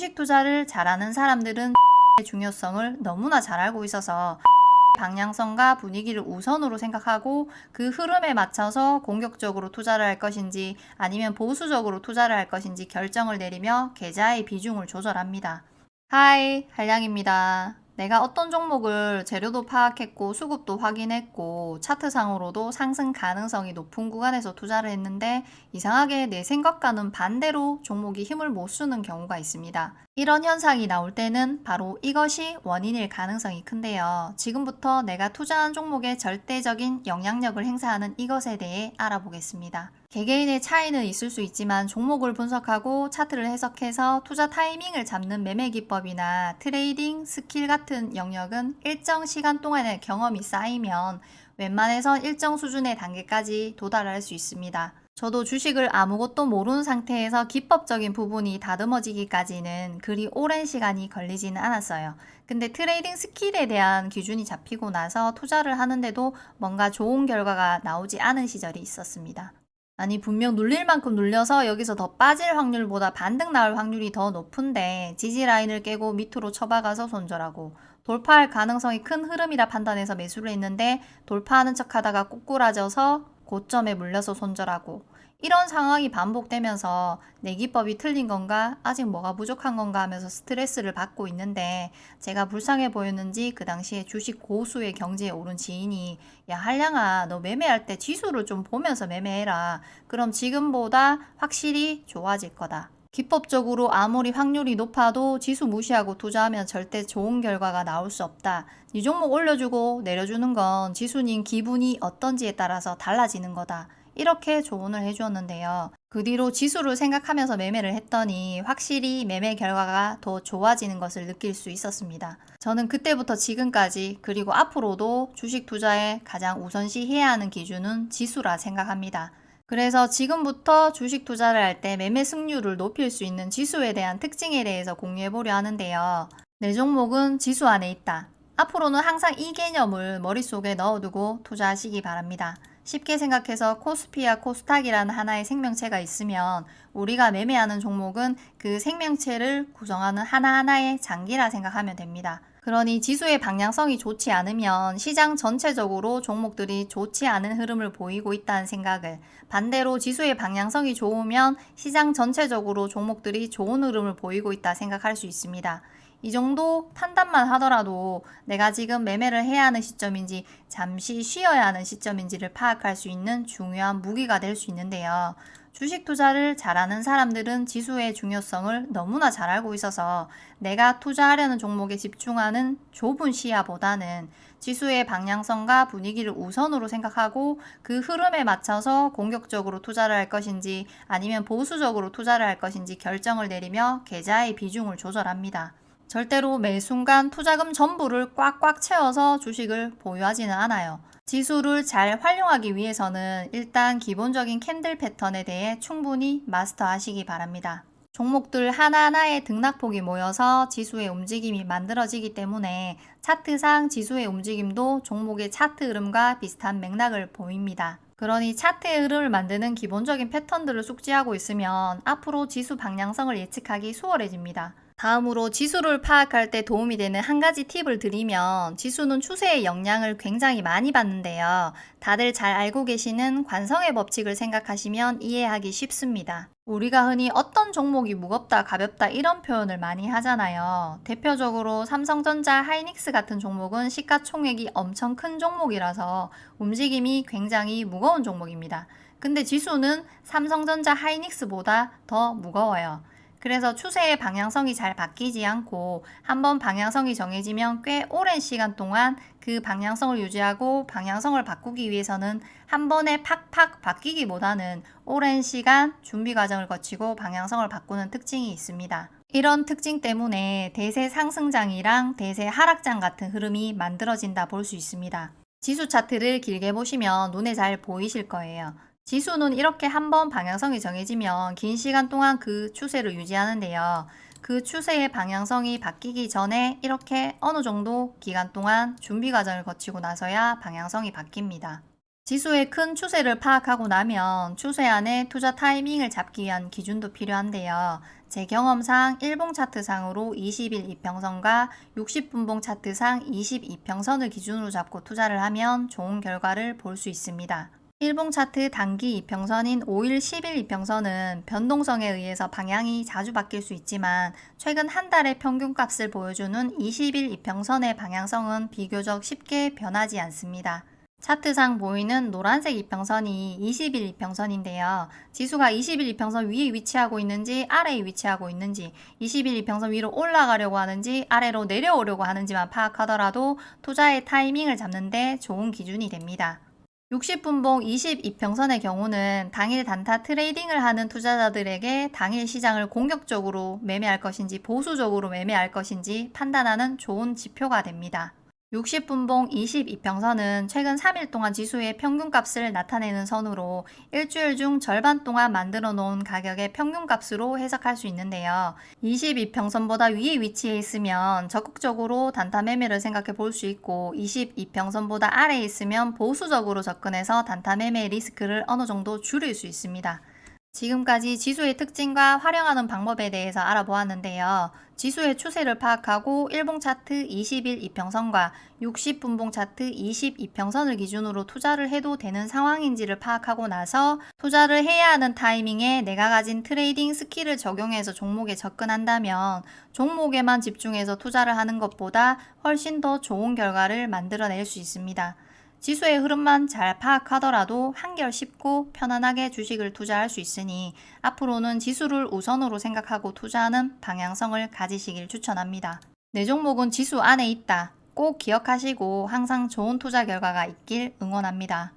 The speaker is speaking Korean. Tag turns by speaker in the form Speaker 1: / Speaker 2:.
Speaker 1: 주식 투자를 잘하는 사람들은 의 중요성을 너무나 잘 알고 있어서 방향성과 분위기를 우선으로 생각하고 그 흐름에 맞춰서 공격적으로 투자를 할 것인지 아니면 보수적으로 투자를 할 것인지 결정을 내리며 계좌의 비중을 조절합니다. 하이, 한량입니다. 내가 어떤 종목을 재료도 파악했고 수급도 확인했고 차트상으로도 상승 가능성이 높은 구간에서 투자를 했는데 이상하게 내 생각과는 반대로 종목이 힘을 못 쓰는 경우가 있습니다. 이런 현상이 나올 때는 바로 이것이 원인일 가능성이 큰데요. 지금부터 내가 투자한 종목에 절대적인 영향력을 행사하는 이것에 대해 알아보겠습니다. 개개인의 차이는 있을 수 있지만 종목을 분석하고 차트를 해석해서 투자 타이밍을 잡는 매매 기법이나 트레이딩 스킬 같은 영역은 일정 시간 동안의 경험이 쌓이면 웬만해선 일정 수준의 단계까지 도달할 수 있습니다. 저도 주식을 아무것도 모르는 상태에서 기법적인 부분이 다듬어지기까지는 그리 오랜 시간이 걸리지는 않았어요. 근데 트레이딩 스킬에 대한 기준이 잡히고 나서 투자를 하는데도 뭔가 좋은 결과가 나오지 않은 시절이 있었습니다. 아니 분명 눌릴 만큼 눌려서 여기서 더 빠질 확률보다 반등 나올 확률이 더 높은데 지지라인을 깨고 밑으로 쳐박아서 손절하고 돌파할 가능성이 큰 흐름이라 판단해서 매수를 했는데 돌파하는 척하다가 꼬꾸라져서 고점에 물려서 손절하고 이런 상황이 반복되면서 내 기법이 틀린 건가? 아직 뭐가 부족한 건가? 하면서 스트레스를 받고 있는데 제가 불쌍해 보였는지 그 당시에 주식 고수의 경지에 오른 지인이 야 한량아 너 매매할 때 지수를 좀 보면서 매매해라. 그럼 지금보다 확실히 좋아질 거다. 기법적으로 아무리 확률이 높아도 지수 무시하고 투자하면 절대 좋은 결과가 나올 수 없다. 이 종목 올려주고 내려주는 건 지수님 기분이 어떤지에 따라서 달라지는 거다. 이렇게 조언을 해주었는데요. 그 뒤로 지수를 생각하면서 매매를 했더니 확실히 매매 결과가 더 좋아지는 것을 느낄 수 있었습니다. 저는 그때부터 지금까지 그리고 앞으로도 주식 투자에 가장 우선시 해야 하는 기준은 지수라 생각합니다. 그래서 지금부터 주식 투자를 할 때 매매 승률을 높일 수 있는 지수에 대한 특징에 대해서 공유해 보려 하는데요. 내 종목은 지수 안에 있다. 앞으로는 항상 이 개념을 머릿속에 넣어두고 투자하시기 바랍니다. 쉽게 생각해서 코스피와 코스닥이라는 하나의 생명체가 있으면 우리가 매매하는 종목은 그 생명체를 구성하는 하나하나의 장기라 생각하면 됩니다. 그러니 지수의 방향성이 좋지 않으면 시장 전체적으로 종목들이 좋지 않은 흐름을 보이고 있다는 생각을, 반대로 지수의 방향성이 좋으면 시장 전체적으로 종목들이 좋은 흐름을 보이고 있다 생각할 수 있습니다. 이 정도 판단만 하더라도 내가 지금 매매를 해야 하는 시점인지 잠시 쉬어야 하는 시점인지를 파악할 수 있는 중요한 무기가 될 수 있는데요. 주식 투자를 잘하는 사람들은 지수의 중요성을 너무나 잘 알고 있어서 내가 투자하려는 종목에 집중하는 좁은 시야보다는 지수의 방향성과 분위기를 우선으로 생각하고 그 흐름에 맞춰서 공격적으로 투자를 할 것인지 아니면 보수적으로 투자를 할 것인지 결정을 내리며 계좌의 비중을 조절합니다. 절대로 매 순간 투자금 전부를 꽉꽉 채워서 주식을 보유하지는 않아요. 지수를 잘 활용하기 위해서는 일단 기본적인 캔들 패턴에 대해 충분히 마스터하시기 바랍니다. 종목들 하나하나의 등락폭이 모여서 지수의 움직임이 만들어지기 때문에 차트상 지수의 움직임도 종목의 차트 흐름과 비슷한 맥락을 보입니다. 그러니 차트의 흐름을 만드는 기본적인 패턴들을 숙지하고 있으면 앞으로 지수 방향성을 예측하기 수월해집니다. 다음으로 지수를 파악할 때 도움이 되는 한 가지 팁을 드리면 지수는 추세의 영향을 굉장히 많이 받는데요. 다들 잘 알고 계시는 관성의 법칙을 생각하시면 이해하기 쉽습니다. 우리가 흔히 어떤 종목이 무겁다, 가볍다 이런 표현을 많이 하잖아요. 대표적으로 삼성전자, 하이닉스 같은 종목은 시가총액이 엄청 큰 종목이라서 움직임이 굉장히 무거운 종목입니다. 근데 지수는 삼성전자, 하이닉스보다 더 무거워요. 그래서 추세의 방향성이 잘 바뀌지 않고 한번 방향성이 정해지면 꽤 오랜 시간 동안 그 방향성을 유지하고 방향성을 바꾸기 위해서는 한 번에 팍팍 바뀌기보다는 오랜 시간 준비 과정을 거치고 방향성을 바꾸는 특징이 있습니다. 이런 특징 때문에 대세 상승장이랑 대세 하락장 같은 흐름이 만들어진다 볼 수 있습니다. 지수 차트를 길게 보시면 눈에 잘 보이실 거예요. 지수는 이렇게 한번 방향성이 정해지면 긴 시간 동안 그 추세를 유지하는데요. 그 추세의 방향성이 바뀌기 전에 이렇게 어느 정도 기간 동안 준비 과정을 거치고 나서야 방향성이 바뀝니다. 지수의 큰 추세를 파악하고 나면 추세 안에 투자 타이밍을 잡기 위한 기준도 필요한데요. 제 경험상 일봉 차트상으로 20일 이평선과 60분봉 차트상 22평선을 기준으로 잡고 투자를 하면 좋은 결과를 볼 수 있습니다. 일봉 차트 단기 이평선인 5일, 10일 이평선은 변동성에 의해서 방향이 자주 바뀔 수 있지만 최근 한 달의 평균값을 보여주는 20일 이평선의 방향성은 비교적 쉽게 변하지 않습니다. 차트상 보이는 노란색 이평선이 20일 이평선인데요. 지수가 20일 이평선 위에 위치하고 있는지 아래에 위치하고 있는지 20일 이평선 위로 올라가려고 하는지 아래로 내려오려고 하는지만 파악하더라도 투자의 타이밍을 잡는데 좋은 기준이 됩니다. 60분봉 22평선의 경우는 당일 단타 트레이딩을 하는 투자자들에게 당일 시장을 공격적으로 매매할 것인지 보수적으로 매매할 것인지 판단하는 좋은 지표가 됩니다. 60분봉 22평선은 최근 3일 동안 지수의 평균값을 나타내는 선으로 일주일 중 절반 동안 만들어 놓은 가격의 평균값으로 해석할 수 있는데요. 22평선보다 위에 위치해 있으면 적극적으로 단타 매매를 생각해 볼 수 있고 22평선보다 아래에 있으면 보수적으로 접근해서 단타 매매 리스크를 어느 정도 줄일 수 있습니다. 지금까지 지수의 특징과 활용하는 방법에 대해서 알아보았는데요. 지수의 추세를 파악하고 일봉 차트 20일 이평선과 60분봉 차트 22평선을 기준으로 투자를 해도 되는 상황인지를 파악하고 나서 투자를 해야 하는 타이밍에 내가 가진 트레이딩 스킬을 적용해서 종목에 접근한다면 종목에만 집중해서 투자를 하는 것보다 훨씬 더 좋은 결과를 만들어낼 수 있습니다. 지수의 흐름만 잘 파악하더라도 한결 쉽고 편안하게 주식을 투자할 수 있으니 앞으로는 지수를 우선으로 생각하고 투자하는 방향성을 가지시길 추천합니다. 내 종목은 지수 안에 있다. 꼭 기억하시고 항상 좋은 투자 결과가 있길 응원합니다.